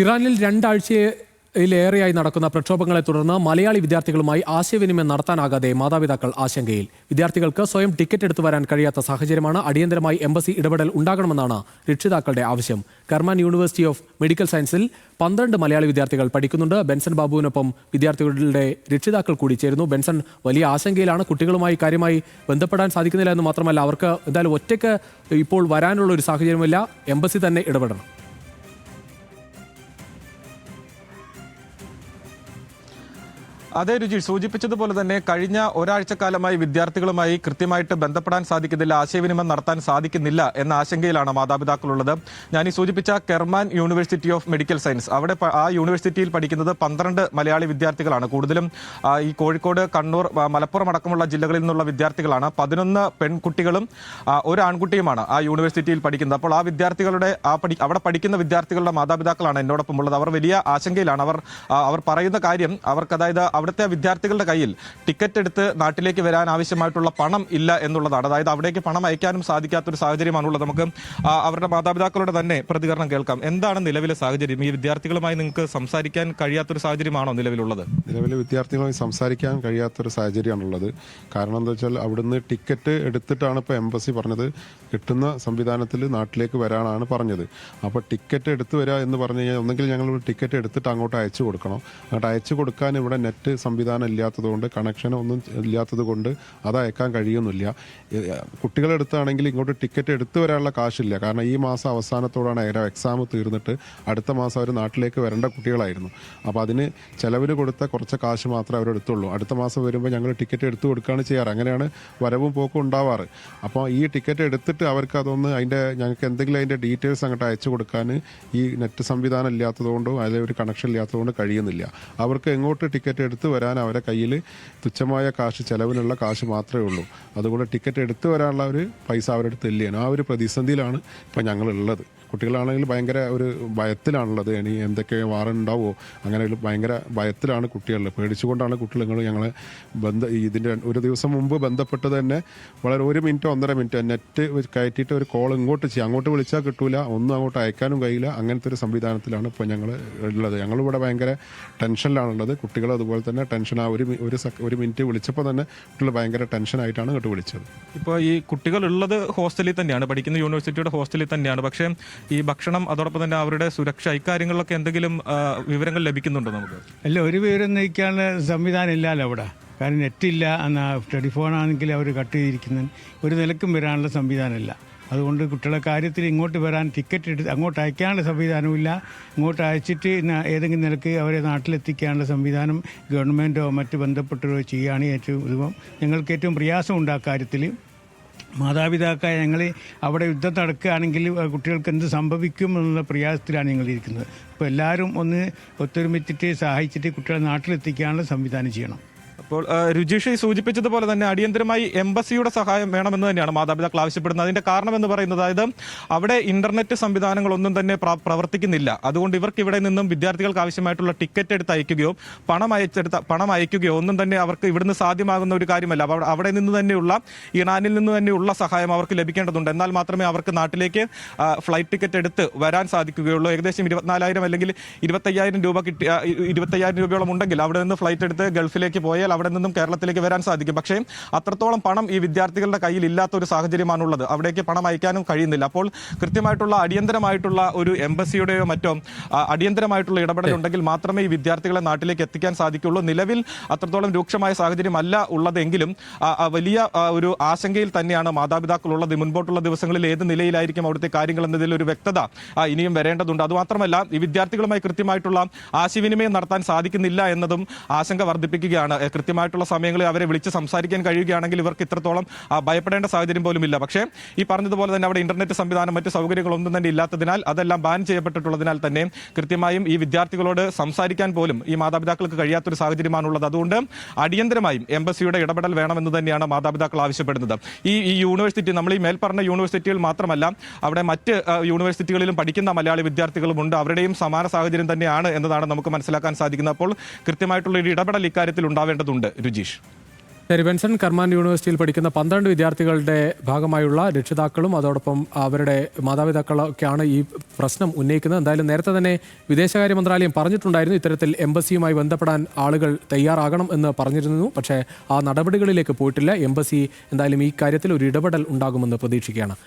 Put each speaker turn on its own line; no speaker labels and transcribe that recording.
ഇറാനിൽ രണ്ടാഴ്ചയിലേറെയായി നടക്കുന്ന പ്രക്ഷോഭങ്ങളെ തുടർന്ന് മലയാളി വിദ്യാർത്ഥികളുമായി ആശയവിനിമയം നടത്താനാകാതെ മാതാപിതാക്കൾ ആശങ്കയിൽ. വിദ്യാർത്ഥികൾക്ക് സ്വയം ടിക്കറ്റ് എടുത്തു വരാൻ കഴിയാത്ത സാഹചര്യമാണ്. അടിയന്തരമായി എംബസി ഇടപെടൽ ഉണ്ടാകണമെന്നാണ് രക്ഷിതാക്കളുടെ ആവശ്യം. കർമാൻ യൂണിവേഴ്സിറ്റി ഓഫ് മെഡിക്കൽ സയൻസിൽ 12 മലയാളി വിദ്യാർത്ഥികൾ പഠിക്കുന്നുണ്ട്. ബെൻസൺ ബാബുവിനൊപ്പം വിദ്യാർത്ഥികളുടെ രക്ഷിതാക്കൾ കൂടി ചേരുന്നു. ബെൻസൺ, വലിയ ആശങ്കയിലാണ്. കുട്ടികളുമായി കാര്യമായി ബന്ധപ്പെടാൻ സാധിക്കുന്നില്ല എന്ന് മാത്രമല്ല, അവർക്ക് എന്തായാലും ഒറ്റയ്ക്ക് ഇപ്പോൾ വരാനുള്ള ഒരു സാഹചര്യമില്ല. എംബസി തന്നെ ഇടപെടണം.
അതേ രുചി സൂചിപ്പിച്ചതുപോലെ തന്നെ കഴിഞ്ഞ ഒരാഴ്ചക്കാലമായി വിദ്യാർത്ഥികളുമായി കൃത്യമായിട്ട് ബന്ധപ്പെടാൻ സാധിക്കുന്നില്ല, ആശയവിനിമയം നടത്താൻ സാധിക്കുന്നില്ല എന്ന ആശങ്കയിലാണ് മാതാപിതാക്കളുള്ളത്. ഞാൻ ഈ സൂചിപ്പിച്ച കെർമാൻ യൂണിവേഴ്സിറ്റി ഓഫ് മെഡിക്കൽ സയൻസ്, അവിടെ ആ യൂണിവേഴ്സിറ്റിയിൽ പഠിക്കുന്നത് 12 മലയാളി വിദ്യാർത്ഥികളാണ്. കൂടുതലും ഈ കോഴിക്കോട്, കണ്ണൂർ, മലപ്പുറം അടക്കമുള്ള ജില്ലകളിൽ നിന്നുള്ള വിദ്യാർത്ഥികളാണ്. 11 പെൺകുട്ടികളും ഒരു ആൺകുട്ടിയുമാണ് ആ യൂണിവേഴ്സിറ്റിയിൽ പഠിക്കുന്നത്. അപ്പോൾ ആ വിദ്യാർത്ഥികളുടെ അവിടെ പഠിക്കുന്ന വിദ്യാർത്ഥികളുടെ മാതാപിതാക്കളാണ് എന്നോടൊപ്പം ഉള്ളത്. അവർ വലിയ ആശങ്കയിലാണ്. അവർ പറയുന്ന കാര്യം, അവർക്ക് അതായത് അവിടുത്തെ വിദ്യാർത്ഥികളുടെ കയ്യിൽ ടിക്കറ്റ് എടുത്ത് നാട്ടിലേക്ക് വരാൻ ആവശ്യമായിട്ടുള്ള പണം ഇല്ല എന്നുള്ളതാണ്. അതായത് അവിടേക്ക് പണം അയക്കാനും സാധിക്കാത്തൊരു സാഹചര്യമാണുള്ളത്. നമുക്ക് അവരുടെ മാതാപിതാക്കളുടെ തന്നെ പ്രതികരണം കേൾക്കാം. എന്താണ് നിലവിലെ സാഹചര്യം? ഈ വിദ്യാർത്ഥികളുമായി നിങ്ങൾക്ക് സംസാരിക്കാൻ കഴിയാത്തൊരു സാഹചര്യമാണോ നിലവിലുള്ളത്?
നിലവിലെ വിദ്യാർത്ഥികളുമായി സംസാരിക്കാൻ കഴിയാത്തൊരു സാഹചര്യമാണുള്ളത്. കാരണം എന്താ വെച്ചാൽ അവിടുന്ന് ടിക്കറ്റ് എടുത്തിട്ടാണ് ഇപ്പോൾ എംബസി പറഞ്ഞത് കിട്ടുന്ന സംവിധാനത്തിൽ നാട്ടിലേക്ക് വരാനാണ് പറഞ്ഞത്. അപ്പോൾ ടിക്കറ്റ് എടുത്തു വരിക എന്ന് പറഞ്ഞു കഴിഞ്ഞാൽ ഒന്നെങ്കിൽ ഞങ്ങൾ ടിക്കറ്റ് എടുത്തിട്ട് അങ്ങോട്ട് അയച്ചു കൊടുക്കണം. അങ്ങോട്ട് അയച്ചു കൊടുക്കാൻ ഇവിടെ നെറ്റ് സംവിധാനം ഇല്ലാത്തതുകൊണ്ട്, കണക്ഷൻ ഒന്നും ഇല്ലാത്തത് കൊണ്ട് അത് അയക്കാൻ കഴിയുന്നില്ല. കുട്ടികളെടുത്താണെങ്കിൽ ഇങ്ങോട്ട് ടിക്കറ്റ് എടുത്തു വരാനുള്ള കാശില്ല. കാരണം ഈ മാസം അവസാനത്തോടാണ് എക്സാം തീർന്നിട്ട് അടുത്ത മാസം അവർ നാട്ടിലേക്ക് വരേണ്ട കുട്ടികളായിരുന്നു. അപ്പോൾ അതിന് ചിലവിന് കൊടുത്ത കുറച്ച് കാശ് മാത്രമേ അവരെടുത്തുള്ളൂ. അടുത്ത മാസം വരുമ്പോൾ ഞങ്ങൾ ടിക്കറ്റ് എടുത്തു കൊടുക്കുകയാണ് ചെയ്യാറ്. അങ്ങനെയാണ് വരവും പോക്കും ഉണ്ടാവാറ്. അപ്പോൾ ഈ ടിക്കറ്റ് എടുത്തിട്ട് അവർക്ക് അതൊന്ന് ഞങ്ങൾക്ക് എന്തെങ്കിലും അതിൻ്റെ ഡീറ്റെയിൽസ് അങ്ങോട്ട് അയച്ചു കൊടുക്കാൻ ഈ നെറ്റ് സംവിധാനം ഇല്ലാത്തതുകൊണ്ടോ അതിൽ ഒരു കണക്ഷൻ ഇല്ലാത്തതുകൊണ്ട് കഴിയുന്നില്ല. അവർക്ക് എങ്ങോട്ട് ടിക്കറ്റ് എടുത്തു വരാൻ അവരുടെ കയ്യിൽ തുച്ഛമായ കാശ്, ചിലവിനുള്ള കാശ് മാത്രമേ ഉള്ളൂ. അതുകൊണ്ട് ടിക്കറ്റ് എടുത്തു വരാനുള്ള ഒരു പൈസ അവരുടെ അടുത്ത് ഇല്ലേനോ ആ ഒരു പ്രതിസന്ധിയിലാണ് ഇപ്പോൾ ഞങ്ങളുള്ളത്. കുട്ടികളാണെങ്കിൽ ഭയങ്കര ഒരു ഭയത്തിലാണുള്ളത്. ഇനി എന്തൊക്കെ വാറുണ്ടാവുമോ അങ്ങനെ ഒരു ഭയങ്കര ഭയത്തിലാണ് കുട്ടികളിൽ. പേടിച്ചുകൊണ്ടാണ് കുട്ടികൾ ഞങ്ങളെ ഇതിൻ്റെ ഒരു ദിവസം മുമ്പ് ബന്ധപ്പെട്ട് തന്നെ വളരെ 1 മിനിറ്റോ 1.5 മിനിറ്റോ നെറ്റ് കയറ്റിയിട്ട് ഒരു കോൾ ഇങ്ങോട്ട് ചെയ്യാം. അങ്ങോട്ട് വിളിച്ചാൽ കിട്ടൂല, ഒന്നും അങ്ങോട്ട് അയക്കാനും കഴിയില്ല. അങ്ങനത്തെ ഒരു സംവിധാനത്തിലാണ് ഇപ്പോൾ ഞങ്ങൾ ഉള്ളത്. ഞങ്ങളിവിടെ ഭയങ്കര ടെൻഷനിലാണുള്ളത്. കുട്ടികൾ അതുപോലെ തന്നെ ടെൻഷൻ. ആ ഒരു മിനിറ്റ് വിളിച്ചപ്പോൾ തന്നെ കുട്ടികൾ ഭയങ്കര ടെൻഷനായിട്ടാണ് ഇങ്ങോട്ട് വിളിച്ചത്.
ഇപ്പോൾ ഈ കുട്ടികളുള്ളത് ഹോസ്റ്റലിൽ തന്നെയാണ്, പഠിക്കുന്ന യൂണിവേഴ്സിറ്റിയുടെ ഹോസ്റ്റലിൽ തന്നെയാണ്. പക്ഷേ ഈ ഭക്ഷണം, അതോടൊപ്പം തന്നെ അവരുടെ സുരക്ഷ, ഇക്കാര്യങ്ങളിലൊക്കെ എന്തെങ്കിലും വിവരങ്ങൾ ലഭിക്കുന്നുണ്ടോ നമുക്ക്?
അല്ല, ഒരു വിവരം നയിക്കാനുള്ള സംവിധാനം ഇല്ലല്ലോ അവിടെ. കാരണം നെറ്റില്ല, ടെലിഫോണാണെങ്കിൽ അവർ കട്ട് ചെയ്തിരിക്കുന്ന ഒരു നിലക്കും വരാനുള്ള സംവിധാനമില്ല. അതുകൊണ്ട് കുട്ടികളുടെ കാര്യത്തിൽ ഇങ്ങോട്ട് വരാൻ ടിക്കറ്റ് എടുത്ത് അങ്ങോട്ട് അയക്കാനുള്ള സംവിധാനമില്ല. ഇങ്ങോട്ട് അയച്ചിട്ട് ഏതെങ്കിലും നിലക്ക് അവരെ നാട്ടിലെത്തിക്കാനുള്ള സംവിധാനം ഗവൺമെൻറ്റോ മറ്റ് ബന്ധപ്പെട്ടവരോ ചെയ്യുകയാണ് ഞങ്ങൾക്ക് ഏറ്റവും പ്രയാസമുണ്ട് ആ കാര്യത്തിൽ. മാതാപിതാക്കളെ ഞങ്ങൾ അവിടെ യുദ്ധം നടക്കുകയാണെങ്കിൽ കുട്ടികൾക്ക് എന്ത് സംഭവിക്കും എന്നുള്ള പ്രയാസത്തിലാണ് ഞങ്ങളിരിക്കുന്നത്. അപ്പോൾ എല്ലാവരും ഒന്ന് ഒത്തൊരുമിച്ചിട്ട് സഹായിച്ചിട്ട് കുട്ടികളെ നാട്ടിലെത്തിക്കാനുള്ള സംവിധാനം ചെയ്യണം.
അപ്പോൾ രുചീഷ് സൂചിപ്പിച്ചതുപോലെ തന്നെ അടിയന്തരമായി എംബസിയുടെ സഹായം വേണമെന്ന് തന്നെയാണ് മാതാപിതാക്കൾ ആവശ്യപ്പെടുന്നത്. അതിന്റെ കാരണം എന്ന് പറയുന്നത്, അതായത് അവിടെ ഇന്റർനെറ്റ് സംവിധാനങ്ങളൊന്നും തന്നെ പ്രവർത്തിക്കുന്നില്ല. അതുകൊണ്ട് ഇവർക്ക് ഇവിടെ നിന്നും വിദ്യാർത്ഥികൾക്ക് ആവശ്യമായിട്ടുള്ള ടിക്കറ്റ് എടുത്ത് അയക്കുകയോ പണം അയക്കുകയോ ഒന്നും തന്നെ അവർക്ക് ഇവിടുന്ന് സാധ്യമാകുന്ന ഒരു കാര്യമല്ല. അവിടെ നിന്ന് തന്നെയുള്ള, ഇറാനിൽ നിന്ന് തന്നെയുള്ള സഹായം അവർക്ക് ലഭിക്കേണ്ടതുണ്ട്. എന്നാൽ മാത്രമേ അവർക്ക് നാട്ടിലേക്ക് ഫ്ലൈറ്റ് ടിക്കറ്റ് എടുത്ത് വരാൻ സാധിക്കുകയുള്ളൂ. ഏകദേശം 24,000 അല്ലെങ്കിൽ 25,000 രൂപ 25,000 രൂപയോളം ഉണ്ടെങ്കിൽ അവിടെ നിന്ന് ഫ്ലൈറ്റ് എടുത്ത് ഗൾഫിലേക്ക് പോയാൽ അവിടെ നിന്നും കേരളത്തിലേക്ക് വരാൻ സാധിക്കും. പക്ഷേ അത്രത്തോളം പണം ഈ വിദ്യാർത്ഥികളുടെ കയ്യിൽ ഇല്ലാത്ത ഒരു സാഹചര്യമാണുള്ളത്. അവിടേക്ക് പണം അയക്കാനും കഴിയുന്നില്ല. അപ്പോൾ കൃത്യമായിട്ടുള്ള അടിയന്തരമായിട്ടുള്ള ഒരു എംബസിയുടെയോ മറ്റോ അടിയന്തരമായിട്ടുള്ള ഇടപെടലുണ്ടെങ്കിൽ മാത്രമേ ഈ വിദ്യാർത്ഥികളെ നാട്ടിലേക്ക് എത്തിക്കാൻ സാധിക്കുള്ളൂ. നിലവിൽ അത്രത്തോളം രൂക്ഷമായ സാഹചര്യമല്ല ഉള്ളതെങ്കിലും വലിയ ഒരു ആശങ്കയിൽ തന്നെയാണ് മാതാപിതാക്കളുള്ളത്. മുൻപോട്ടുള്ള ദിവസങ്ങളിൽ ഏത് നിലയിലായിരിക്കും അവിടുത്തെ കാര്യങ്ങൾ എന്നതിൽ ഒരു വ്യക്തത ഇനിയും വരേണ്ടതുണ്ട്. അതുമാത്രമല്ല, ഈ വിദ്യാർത്ഥികളുമായി കൃത്യമായിട്ടുള്ള ആശയവിനിമയം നടത്താൻ സാധിക്കുന്നില്ല എന്നതും ആശങ്ക വർദ്ധിപ്പിക്കുകയാണ്. കൃത്യമായിട്ടുള്ള സമയങ്ങളിൽ അവരെ വിളിച്ച് സംസാരിക്കാൻ കഴിയുകയാണെങ്കിൽ ഇവർക്ക് ഇത്രത്തോളം ഭയപ്പെടേണ്ട സാഹചര്യം പോലും ഇല്ല. പക്ഷേ ഈ പറഞ്ഞതുപോലെ തന്നെ അവിടെ ഇന്റർനെറ്റ് സംവിധാനം, മറ്റ് സൗകര്യങ്ങളൊന്നും തന്നെ ഇല്ലാത്തതിനാൽ, അതെല്ലാം ബാൻ ചെയ്യപ്പെട്ടിട്ടുള്ളതിനാൽ തന്നെ കൃത്യമായും ഈ വിദ്യാർത്ഥികളോട് സംസാരിക്കാൻ പോലും ഈ മാതാപിതാക്കൾക്ക് കഴിയാത്തൊരു സാഹചര്യമാണുള്ളത്. അതുകൊണ്ട് അടിയന്തരമായും എംബസിയുടെ ഇടപെടൽ വേണമെന്ന് തന്നെയാണ് മാതാപിതാക്കൾ ആവശ്യപ്പെടുന്നത്. ഈ യൂണിവേഴ്സിറ്റി, നമ്മൾ ഈ മേൽപ്പറഞ്ഞ യൂണിവേഴ്സിറ്റികൾ മാത്രമല്ല, അവിടെ മറ്റ് യൂണിവേഴ്സിറ്റികളിലും പഠിക്കുന്ന മലയാളി വിദ്യാർത്ഥികളുമുണ്ട്. അവരുടെയും സമാന സാഹചര്യം തന്നെയാണ് എന്നതാണ് നമുക്ക് മനസ്സിലാക്കാൻ സാധിക്കുന്നത്. അപ്പോൾ കൃത്യമായിട്ടുള്ള ഒരു ഇടപെടൽ ഇക്കാര്യത്തിൽ ഉണ്ടാവേണ്ടതുണ്ട്. രുചീഷ്.
ശരി, വെൻസൺ കർമാൻ യൂണിവേഴ്സിറ്റിയിൽ പഠിക്കുന്ന 12 വിദ്യാർത്ഥികളുടെ ഭാഗമായുള്ള രക്ഷിതാക്കളും അതോടൊപ്പം അവരുടെ മാതാപിതാക്കളൊക്കെയാണ് ഈ പ്രശ്നം ഉന്നയിക്കുന്നത്. എന്തായാലും നേരത്തെ തന്നെ വിദേശകാര്യ മന്ത്രാലയം പറഞ്ഞിട്ടുണ്ടായിരുന്നു ഇത്തരത്തിൽ എംബസിയുമായി ബന്ധപ്പെടാൻ ആളുകൾ തയ്യാറാകണം എന്ന് പറഞ്ഞിരുന്നു. പക്ഷേ ആ നടപടികളിലേക്ക് പോയിട്ടില്ല. എംബസി എന്തായാലും ഈ കാര്യത്തിൽ ഒരു ഇടപെടൽ ഉണ്ടാകുമെന്ന് പ്രതീക്ഷിക്കുകയാണ്.